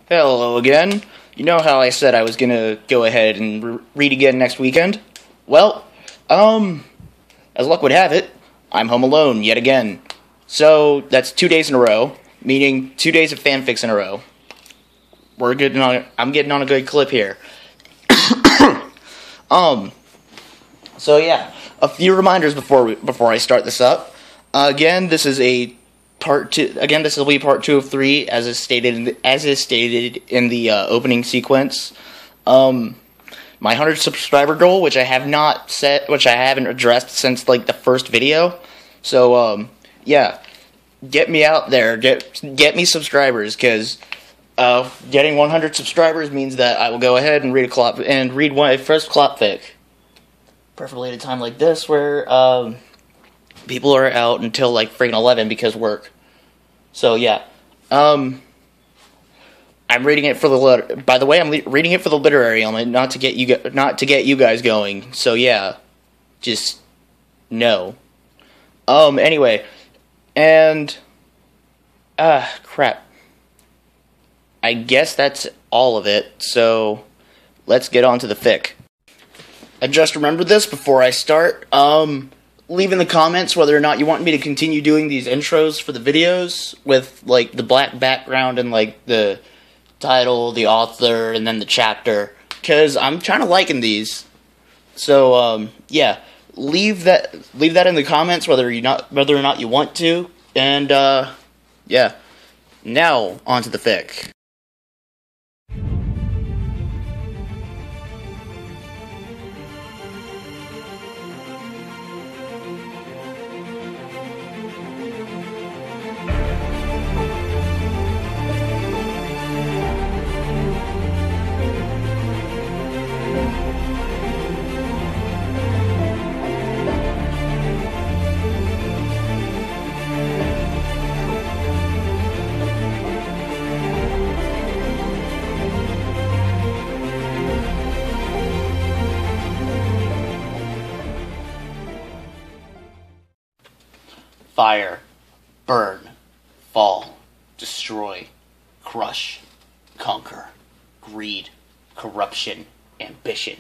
Hello again. You know how I said I was gonna go ahead and read again next weekend? Well, as luck would have it, I'm home alone yet again. So, that's 2 days in a row, meaning 2 days of fanfics in a row. I'm getting on a good clip here. So yeah, a few reminders before I start this up. Again, this is a part 2. Again, this will be part 2 of 3, as is stated in the opening sequence. My 100 subscriber goal, which I haven't addressed since like the first video. So yeah, get me out there, get me subscribers, because getting 100 subscribers means that I will go ahead and read my first clop fic. Preferably at a time like this where people are out until like freaking 11 because work. So yeah, I'm reading it for the by the way, I'm reading it for the literary element, not to get you guys going. So yeah, just no. Anyway, and crap. I guess that's all of it. So let's get on to the fic. I just remembered this before I start. Leave in the comments whether or not you want me to continue doing these intros for the videos with, like, the black background and, like, the title, the author, and then the chapter. Because I'm kind of liking these. So, yeah. Leave that in the comments whether or not you want to. And, yeah. Now, on to the fic. Fire, burn, fall, destroy, crush, conquer, greed, corruption, ambition.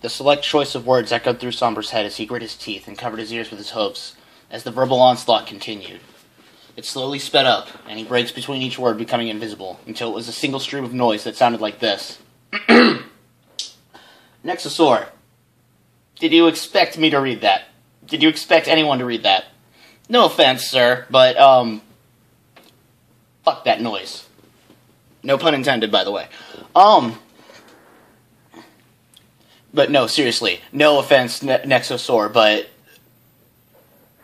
The select choice of words echoed through Sombra's head as he grit his teeth and covered his ears with his hopes as the verbal onslaught continued. It slowly sped up, and he breaks between each word, becoming invisible, until it was a single stream of noise that sounded like this. Nexosaur. Did you expect me to read that? Did you expect anyone to read that? No offense, sir, but, fuck that noise. No pun intended, by the way. But no, seriously, no offense, Nexosaur, but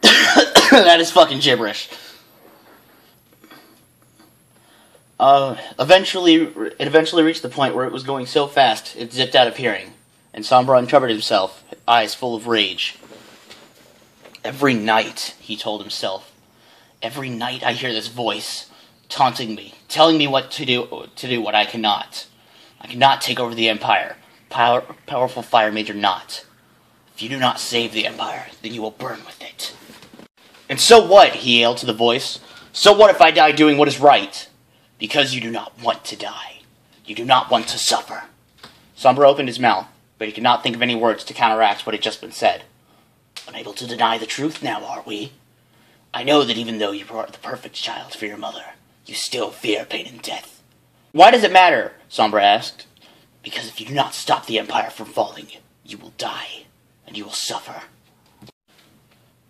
that is fucking gibberish. It eventually reached the point where it was going so fast, it zipped out of hearing, and Sombra uncovered himself, eyes full of rage. Every night, he told himself, every night I hear this voice, taunting me, telling me what to do what I cannot. I cannot take over the Empire. Powerful Fire Major not. If you do not save the Empire, then you will burn with it. And so what, he yelled to the voice. So what if I die doing what is right? Because you do not want to die. You do not want to suffer. Sombra opened his mouth, but he could not think of any words to counteract what had just been said. Unable to deny the truth now, are we? I know that even though you are the perfect child for your mother, you still fear pain and death. Why does it matter? Sombra asked. Because if you do not stop the Empire from falling, you will die, and you will suffer.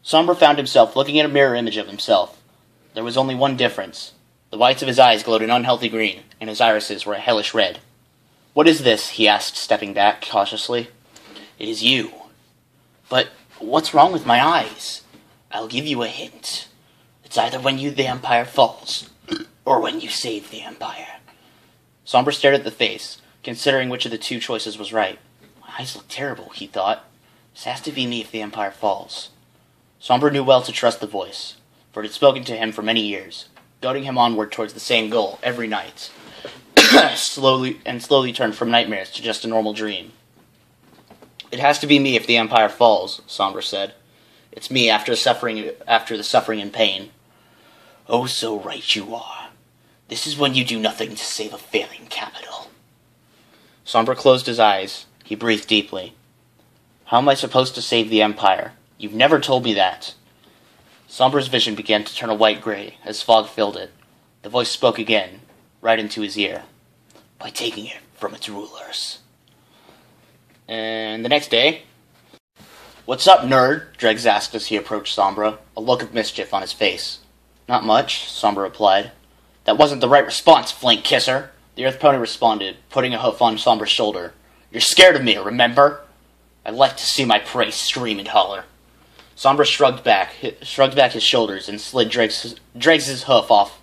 Sombra found himself looking at a mirror image of himself. There was only one difference. The whites of his eyes glowed an unhealthy green, and his irises were a hellish red. What is this? He asked, stepping back cautiously. It is you. But what's wrong with my eyes? I'll give you a hint. It's either when the Empire falls, or when you save the Empire. Sombra stared at the face, considering which of the two choices was right. My eyes look terrible, he thought. This has to be me if the Empire falls. Sombra knew well to trust the voice, for it had spoken to him for many years, goading him onward towards the same goal every night. slowly turned from nightmares to just a normal dream. It has to be me if the Empire falls, Sombra said. It's me after the suffering and pain. Oh, so right you are. This is when you do nothing to save a failing capital. Sombra closed his eyes. He breathed deeply. How am I supposed to save the Empire? You've never told me that. Sombra's vision began to turn a white-gray as fog filled it. The voice spoke again, right into his ear. By taking it from its rulers. And the next day... What's up, nerd? Dregs asked as he approached Sombra, a look of mischief on his face. Not much, Sombra replied. That wasn't the right response, flank kisser. The Earth Pony responded, putting a hoof on Sombra's shoulder. You're scared of me, remember? I like to see my prey scream and holler. Sombra shrugged back his shoulders and slid Dregs' hoof off.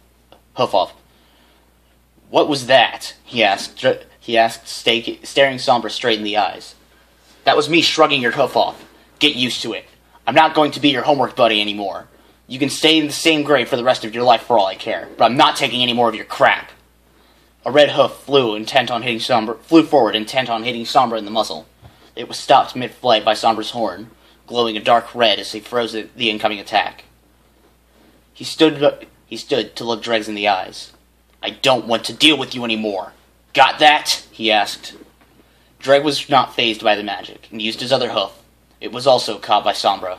What was that? He asked, staring Sombra straight in the eyes. That was me shrugging your hoof off. Get used to it. I'm not going to be your homework buddy anymore. You can stay in the same grade for the rest of your life for all I care, but I'm not taking any more of your crap. A red hoof flew forward, intent on hitting Sombra in the muzzle. It was stopped mid-flight by Sombra's horn, glowing a dark red as he froze the incoming attack. He stood to look Dregs in the eyes. I don't want to deal with you anymore. Got that? He asked. Dreg was not fazed by the magic, and used his other hoof. It was also caught by Sombra.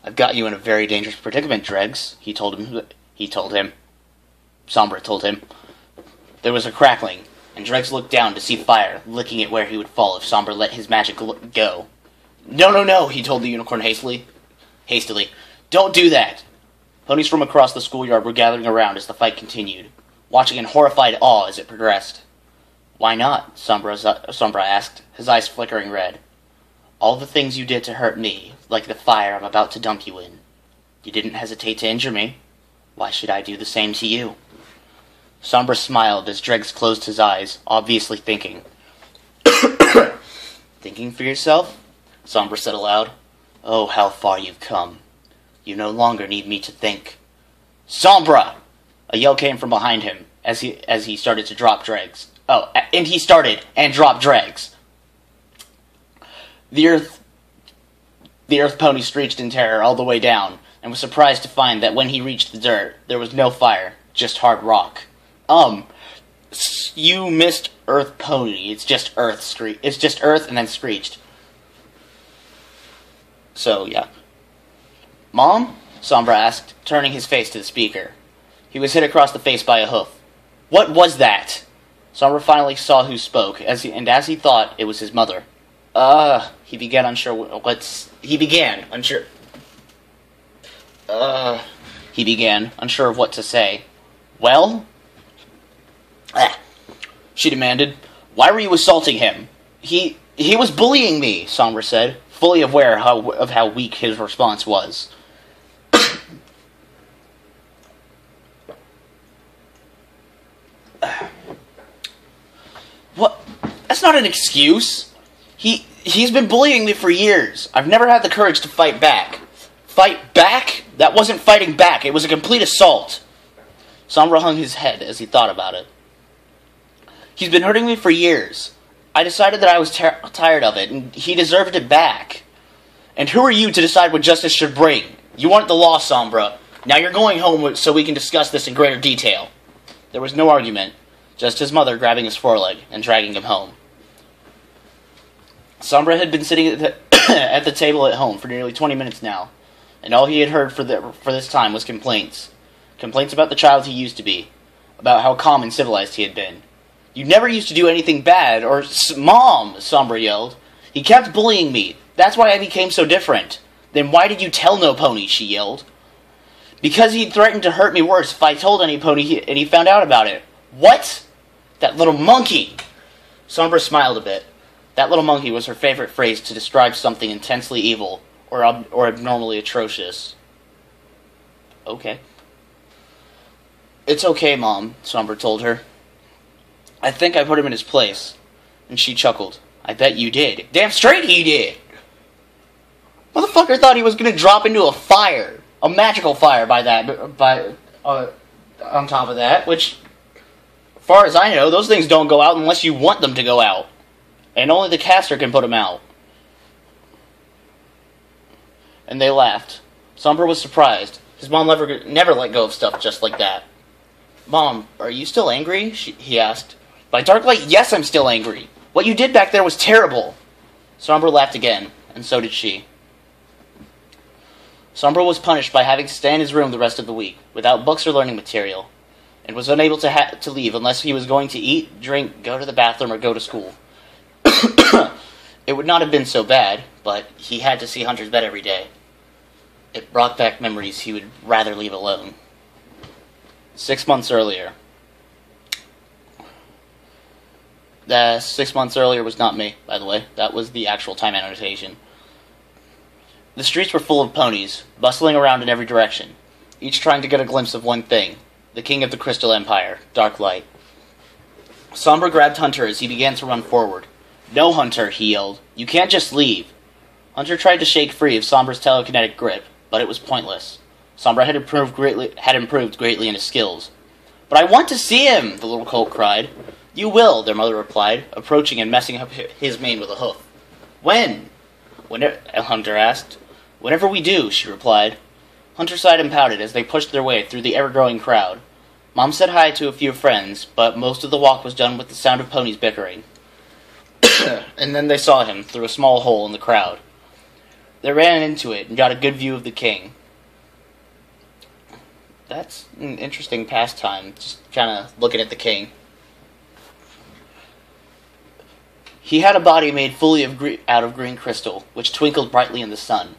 I've got you in a very dangerous predicament, Dregs, Sombra told him. There was a crackling, and Dregs looked down to see fire, licking at where he would fall if Sombra let his magic go. No, he told the unicorn hastily. Don't do that! Ponies from across the schoolyard were gathering around as the fight continued, watching in horrified awe as it progressed. Why not? Sombra asked, his eyes flickering red. All the things you did to hurt me, like the fire I'm about to dump you in. You didn't hesitate to injure me. Why should I do the same to you? Sombra smiled as Dregs closed his eyes, obviously thinking. Thinking for yourself? Sombra said aloud. Oh, how far you've come. You no longer need me to think. Sombra! A yell came from behind him as he started to drop Dregs. And he started and dropped Dregs. The Earth Pony screeched in terror all the way down, and was surprised to find that when he reached the dirt, there was no fire, just hard rock. You missed Earth Pony. It's just Earth and then screeched. So, yeah. Mom? Sombra asked, turning his face to the speaker. He was hit across the face by a hoof. What was that? Sombra finally saw who spoke, as he thought it was his mother. He began, unsure of what to say. Well? She demanded. Why were you assaulting him? He was bullying me, Sombra said, fully aware of how weak his response was. What? That's not an excuse. He's been bullying me for years. I've never had the courage to fight back. Fight back? That wasn't fighting back. It was a complete assault. Sombra hung his head as he thought about it. He's been hurting me for years. I decided that I was tired of it, and he deserved it back. And who are you to decide what justice should bring? You want the law, Sombra. Now you're going home so we can discuss this in greater detail. There was no argument, just his mother grabbing his foreleg and dragging him home. Sombra had been sitting at the table at home for nearly 20 minutes now, and all he had heard for this time was complaints. Complaints about the child he used to be, about how calm and civilized he had been. You never used to do anything bad, or... Mom! Sombra yelled. He kept bullying me. That's why I became so different. Then why did you tell no pony? She yelled. Because he threatened to hurt me worse if I told any pony and he found out about it. What? That little monkey! Sombra smiled a bit. That little monkey was her favorite phrase to describe something intensely evil or abnormally atrocious. Okay. It's okay, Mom, Sombra told her. I think I put him in his place. And she chuckled. I bet you did. Damn straight he did! Motherfucker thought he was gonna drop into a fire. A magical fire on top of that, which, as far as I know, those things don't go out unless you want them to go out. And only the caster can put them out. And they laughed. Sombra was surprised. His mom never let go of stuff just like that. Mom, are you still angry? He asked. By dark light, yes, I'm still angry. What you did back there was terrible. Sombra laughed again, and so did she. Sombra was punished by having to stay in his room the rest of the week, without books or learning material, and was unable to leave unless he was going to eat, drink, go to the bathroom, or go to school. It would not have been so bad, but he had to see Hunter's bed every day. It brought back memories he would rather leave alone. 6 months earlier. 6 months earlier was not me, by the way. That was the actual time annotation. The streets were full of ponies, bustling around in every direction, each trying to get a glimpse of one thing, the king of the Crystal Empire, Dark Light. Sombra grabbed Hunter as he began to run forward. No, Hunter, he yelled. You can't just leave. Hunter tried to shake free of Sombra's telekinetic grip, but it was pointless. Sombra had improved greatly in his skills. But I want to see him, the little colt cried. You will, their mother replied, approaching and messing up his mane with a hoof. When? Hunter asked. Whenever we do, she replied. Hunter sighed and pouted as they pushed their way through the ever-growing crowd. Mom said hi to a few friends, but most of the walk was done with the sound of ponies bickering. And then they saw him through a small hole in the crowd. They ran into it and got a good view of the king. That's an interesting pastime, just kind of looking at the king. He had a body made fully out of green crystal, which twinkled brightly in the sun.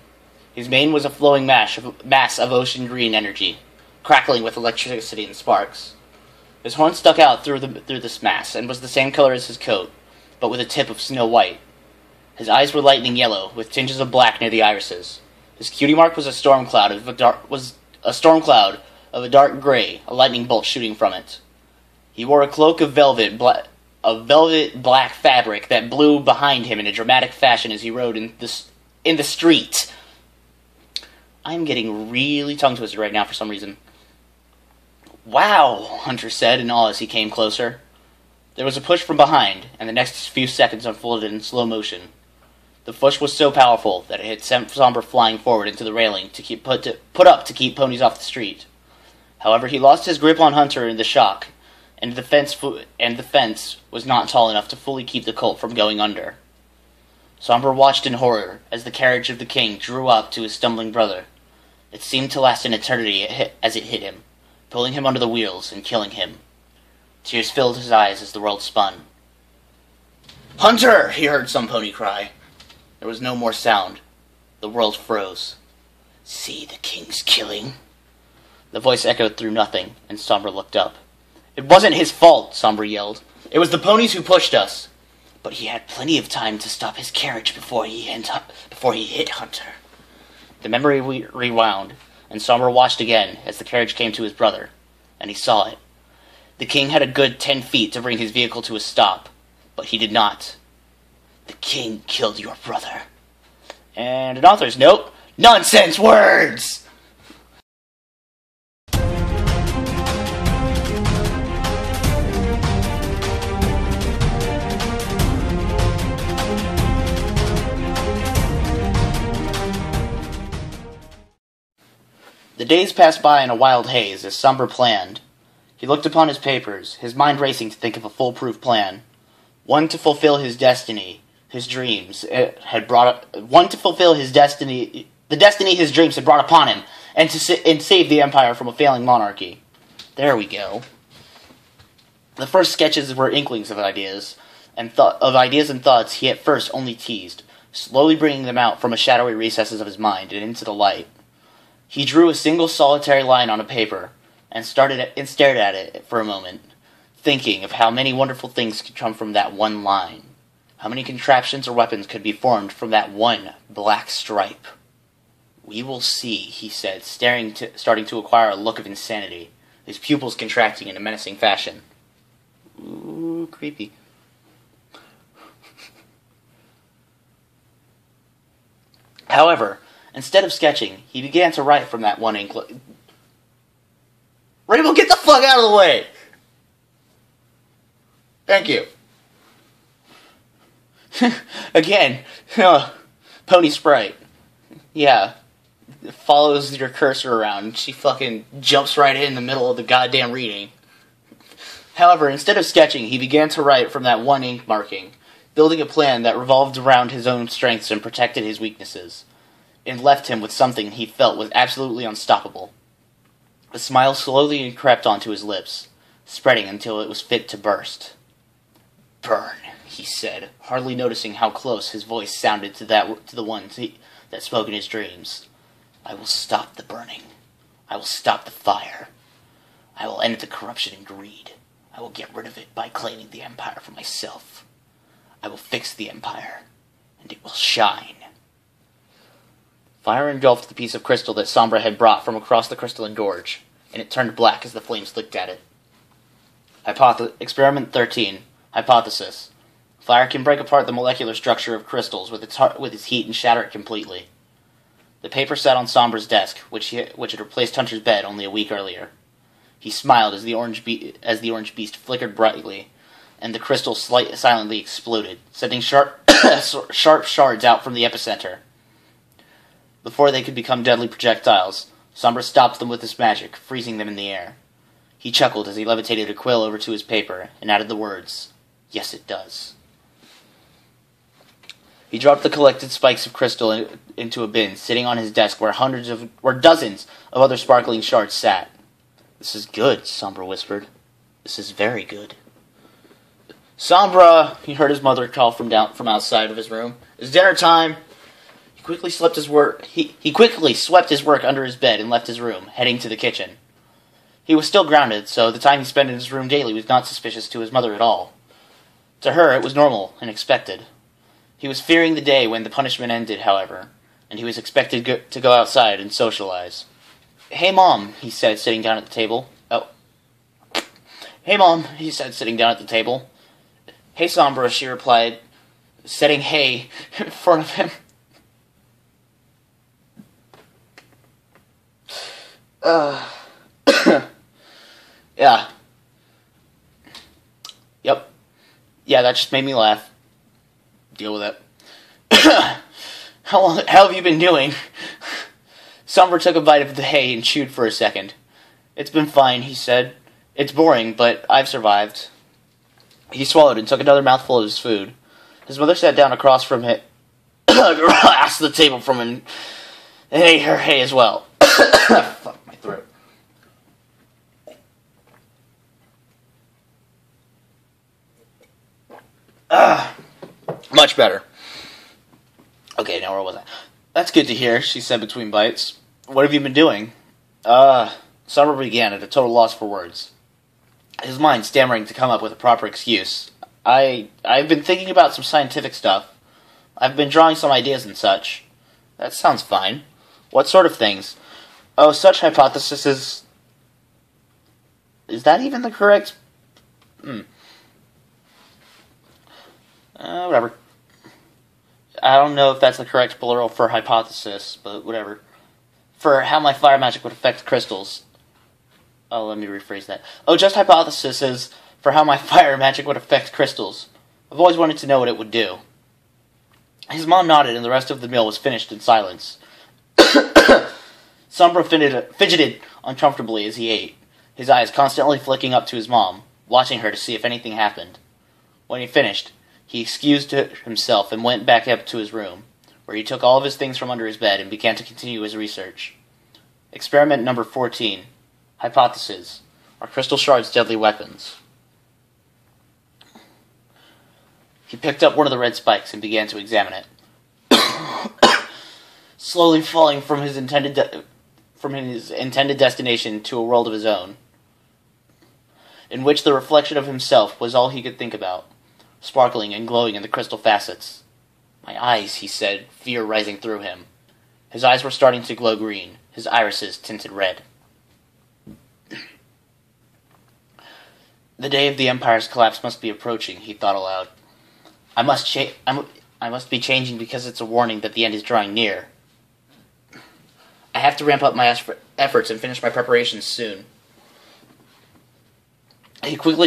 His mane was a flowing mass of ocean green energy, crackling with electricity and sparks. His horn stuck out through this mass, and was the same color as his coat, but with a tip of snow white. His eyes were lightning yellow, with tinges of black near the irises. His cutie mark was a storm cloud of a dark gray, a lightning bolt shooting from it. He wore a cloak of velvet black fabric that blew behind him in a dramatic fashion as he rode in the street. I'm getting really tongue-twisted right now for some reason. Wow, Hunter said in awe as he came closer. There was a push from behind, and the next few seconds unfolded in slow motion. The push was so powerful that it had sent Sombra flying forward into the railing to put up to keep ponies off the street. However, he lost his grip on Hunter in the shock, and the fence was not tall enough to fully keep the colt from going under. Sombra watched in horror as the carriage of the king drew up to his stumbling brother. It seemed to last an eternity as it hit him, pulling him under the wheels and killing him. Tears filled his eyes as the world spun. "Hunter!" he heard some pony cry. There was no more sound. The world froze. "See the king's killing?" The voice echoed through nothing, and Sombra looked up. "It wasn't his fault," Sombra yelled. "It was the ponies who pushed us." "But he had plenty of time to stop his carriage before he hit Hunter." The memory rewound, and Sombra watched again as the carriage came to his brother, and he saw it. The king had a good 10 feet to bring his vehicle to a stop, but he did not. "The king killed your brother." And an author's note, nonsense words! The days passed by in a wild haze as Sombra planned. He looked upon his papers, his mind racing to think of a foolproof plan. One to fulfill his destiny, his dreams the destiny his dreams had brought upon him, and save the empire from a failing monarchy. There we go. The first sketches were inklings of ideas and thoughts he at first only teased, slowly bringing them out from the shadowy recesses of his mind and into the light. He drew a single solitary line on a paper, and stared at it for a moment, thinking of how many wonderful things could come from that one line. How many contraptions or weapons could be formed from that one black stripe. "We will see," he said, starting to acquire a look of insanity, his pupils contracting in a menacing fashion. Ooh, creepy. However, instead of sketching, he began to write from that one ink. Rainbow, get the fuck out of the way! Thank you. Again, Pony Sprite. Yeah, follows your cursor around. She fucking jumps right in the middle of the goddamn reading. However, instead of sketching, he began to write from that one ink marking, building a plan that revolved around his own strengths and protected his weaknesses, and left him with something he felt was absolutely unstoppable. A smile slowly crept onto his lips, spreading until it was fit to burst. "Burn," he said, hardly noticing how close his voice sounded to the one that spoke in his dreams. "I will stop the burning. I will stop the fire. I will end the corruption and greed. I will get rid of it by claiming the Empire for myself. I will fix the Empire, and it will shine." Fire engulfed the piece of crystal that Sombra had brought from across the crystalline gorge, and it turned black as the flames licked at it. Experiment 13. Hypothesis. Fire can break apart the molecular structure of crystals with its heat and shatter it completely. The paper sat on Sombra's desk, which had replaced Hunter's bed only a week earlier. He smiled as the orange beast flickered brightly, and the crystal silently exploded, sending sharp shards out from the epicenter. Before they could become deadly projectiles, Sombra stopped them with his magic, freezing them in the air. He chuckled as he levitated a quill over to his paper and added the words, "Yes, it does." He dropped the collected spikes of crystal into a bin, sitting on his desk where dozens of other sparkling shards sat. "This is good," Sombra whispered. "This is very good." "Sombra!" he heard his mother call from outside of his room. "It's dinner time!" He quickly swept his work under his bed and left his room, heading to the kitchen. He was still grounded, so the time he spent in his room daily was not suspicious to his mother at all. To her, it was normal and expected. He was fearing the day when the punishment ended, however, and he was expected to go outside and socialize. "Hey, Mom," he said, sitting down at the table. "Hey, Mom," he said, sitting down at the table. "Hey, Sombra," she replied, setting "hey" in front of him. Yeah. Yep. Yeah, that just made me laugh. Deal with it. How have you been doing? Sombra took a bite of the hay and chewed for a second. "It's been fine," he said. "It's boring, but I've survived." He swallowed and took another mouthful of his food. His mother sat down across from him, across the table from him, and ate her hay as well. Fuck my throat. Much better. Okay, now where was I? "That's good to hear," she said between bites. "What have you been doing?" Sombra began at a total loss for words, his mind stammering to come up with a proper excuse. I've been thinking about some scientific stuff. I've been drawing some ideas and such." "That sounds fine. What sort of things?" "Oh, such hypotheses as..." Is that even the correct... whatever. I don't know if that's the correct plural for hypothesis, but whatever. "For how my fire magic would affect crystals." Oh, let me rephrase that. "Oh, just hypotheses for how my fire magic would affect crystals. I've always wanted to know what it would do." His mom nodded, and the rest of the meal was finished in silence. Sombra fidgeted uncomfortably as he ate, his eyes constantly flicking up to his mom, watching her to see if anything happened. When he finished, he excused himself and went back up to his room, where he took all of his things from under his bed and began to continue his research. Experiment number 14. Hypothesis. Are crystal shards deadly weapons? He picked up one of the red spikes and began to examine it. Slowly falling from his intended destination to a world of his own, in which the reflection of himself was all he could think about, sparkling and glowing in the crystal facets. "My eyes," he said, fear rising through him. His eyes were starting to glow green, his irises tinted red. The day of the Empire's collapse must be approaching, he thought aloud. I must be changing because it's a warning that the end is drawing near. I have to ramp up my efforts and finish my preparations soon. He quickly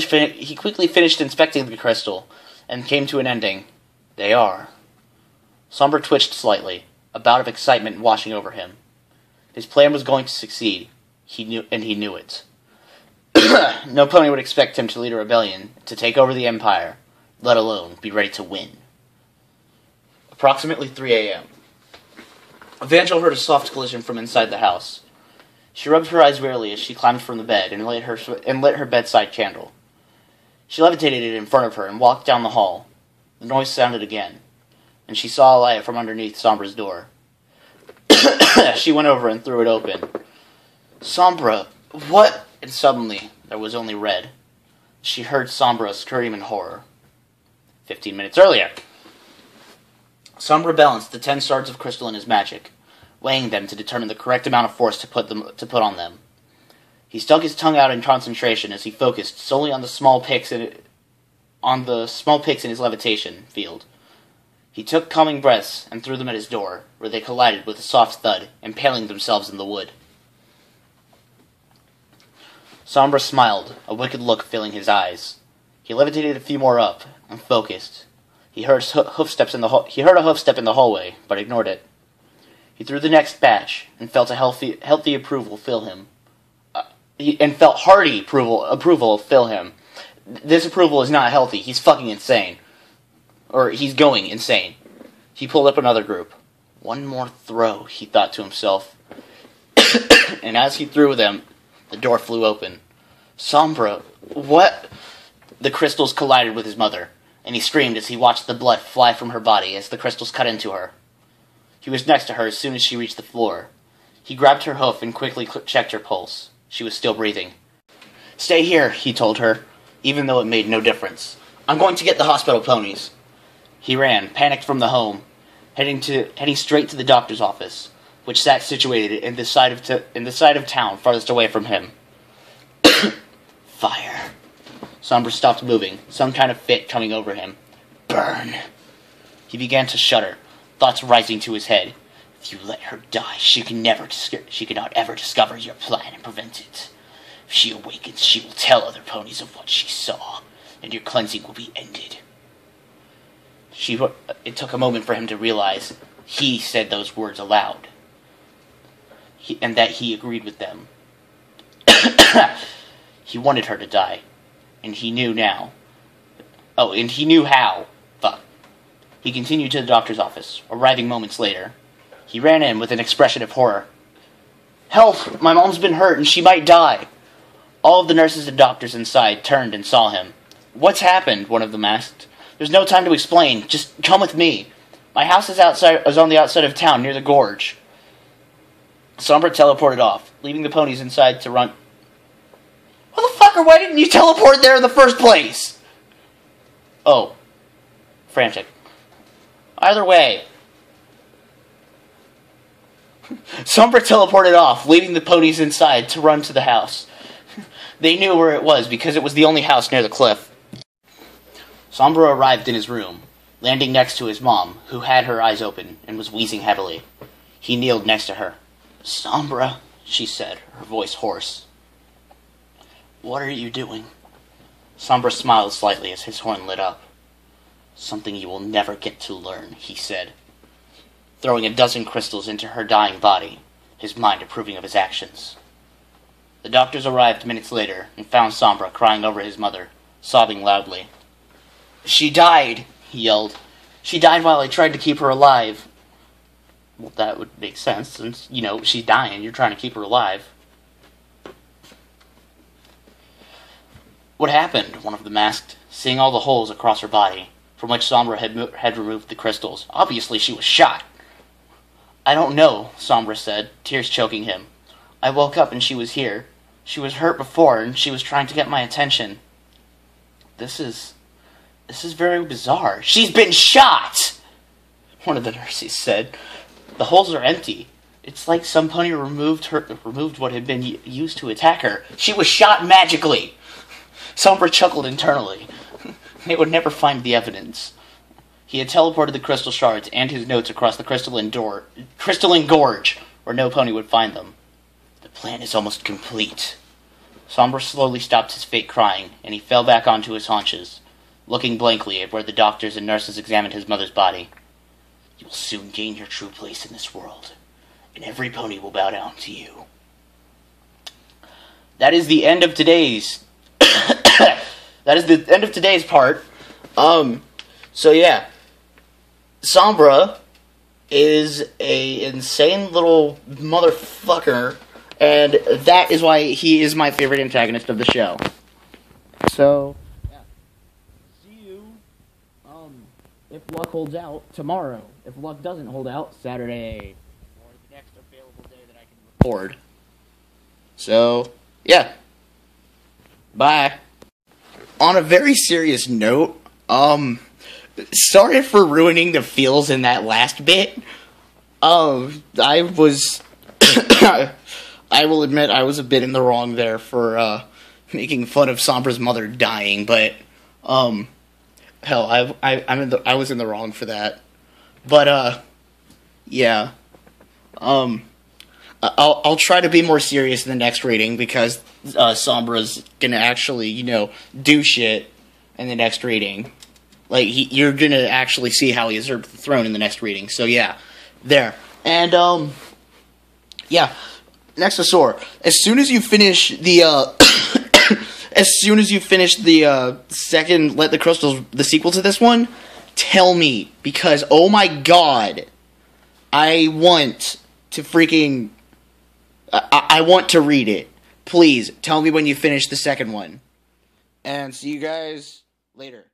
finished inspecting the crystal, and came to an ending. They are. Sombra twitched slightly, a bout of excitement washing over him. His plan was going to succeed. He knew it. No pony would expect him to lead a rebellion, to take over the Empire, let alone be ready to win. Approximately 3 a.m. Evangel heard a soft collision from inside the house. She rubbed her eyes wearily as she climbed from the bed and lit her bedside candle. She levitated it in front of her and walked down the hall. The noise sounded again, and she saw a light from underneath Sombra's door. She went over and threw it open. Sombra, what? And suddenly, there was only red. She heard Sombra scream in horror. 15 minutes earlier. Sombra balanced the 10 shards of crystal in his magic, weighing them to determine the correct amount of force to put on them. He stuck his tongue out in concentration as he focused solely on the small picks in his levitation field. He took calming breaths and threw them at his door, where they collided with a soft thud, impaling themselves in the wood. Sombra smiled, a wicked look filling his eyes. He levitated a few more up and focused. He heard a hoofstep in the hallway, but ignored it. He threw the next batch and felt a healthy approval fill him. Felt hearty approval fill him. This approval is not healthy. He's fucking insane. Or he's going insane. He pulled up another group. One more throw, he thought to himself. And as he threw them, the door flew open. Sombra, what? The crystals collided with his mother, and he screamed as he watched the blood fly from her body as the crystals cut into her. He was next to her as soon as she reached the floor. He grabbed her hoof and quickly checked her pulse. She was still breathing. Stay here, he told her, even though it made no difference. I'm going to get the hospital ponies. He ran, panicked from the home, heading straight to the doctor's office, which sat situated in the side of town farthest away from him. Fire. Sombra stopped moving, some kind of fit coming over him. Burn. He began to shudder, thoughts rising to his head. If you let her die, she cannot ever discover your plan and prevent it. If she awakens, she will tell other ponies of what she saw, and your cleansing will be ended. It took a moment for him to realize he said those words aloud, and that he agreed with them. He wanted her to die, and he knew now. Oh, and he knew how. Fuck. He continued to the doctor's office, arriving moments later. He ran in with an expression of horror. Help! My mom's been hurt, and she might die! All of the nurses and doctors inside turned and saw him. What's happened? One of them asked. There's no time to explain. Just come with me. My house is on the outside of town, near the gorge. Sombra teleported off, leaving the ponies inside to run. Motherfucker, why didn't you teleport there in the first place? Oh. Frantic. Either way. Sombra teleported off, leaving the ponies inside to run to the house. They knew where it was because it was the only house near the cliff. Sombra arrived in his room, landing next to his mom, who had her eyes open and was wheezing heavily. He kneeled next to her. Sombra, she said, her voice hoarse. What are you doing? Sombra smiled slightly as his horn lit up. Something you will never get to learn, he said, throwing a dozen crystals into her dying body, his mind approving of his actions. The doctors arrived minutes later and found Sombra crying over his mother, sobbing loudly. She died, he yelled. She died while I tried to keep her alive. Well, that would make sense, since, she's dying, you're trying to keep her alive. What happened? One of them asked, seeing all the holes across her body, from which Sombra had removed the crystals. Obviously she was shot. I don't know, Sombra said, tears choking him. I woke up and she was here. She was hurt before, and she was trying to get my attention. This is very bizarre. She's been shot! One of the nurses said. The holes are empty. It's like some pony removed what had been used to attack her. She was shot magically. Sombra chuckled internally. They would never find the evidence. He had teleported the crystal shards and his notes across the crystalline gorge, where no pony would find them. The plan is almost complete. Sombra slowly stopped his fake crying, and he fell back onto his haunches, looking blankly at where the doctors and nurses examined his mother's body. You will soon gain your true place in this world, and every pony will bow down to you. that is the end of today's. That is the end of today's part. So yeah, Sombra is a insane little motherfucker, and that is why he is my favorite antagonist of the show. So, yeah. See you, if luck holds out, tomorrow. If luck doesn't hold out, Saturday. Or the next available day that I can record. So, yeah. Bye. On a very serious note, sorry for ruining the feels in that last bit. I was, I will admit I was a bit in the wrong there for, making fun of Sombra's mother dying, but, hell, I was in the wrong for that. But, yeah. I'll try to be more serious in the next reading, because, Sombra's gonna actually, you know, do shit in the next reading. Like, you're gonna actually see how he usurped the throne in the next reading. So, yeah. There. And, yeah. Next to Sore. As soon as you finish the, as soon as you finish the, second Let the Crystals, the sequel to this one, tell me. Because, oh my god, I want to freaking, I want to read it. Please, tell me when you finish the second one. And see you guys later.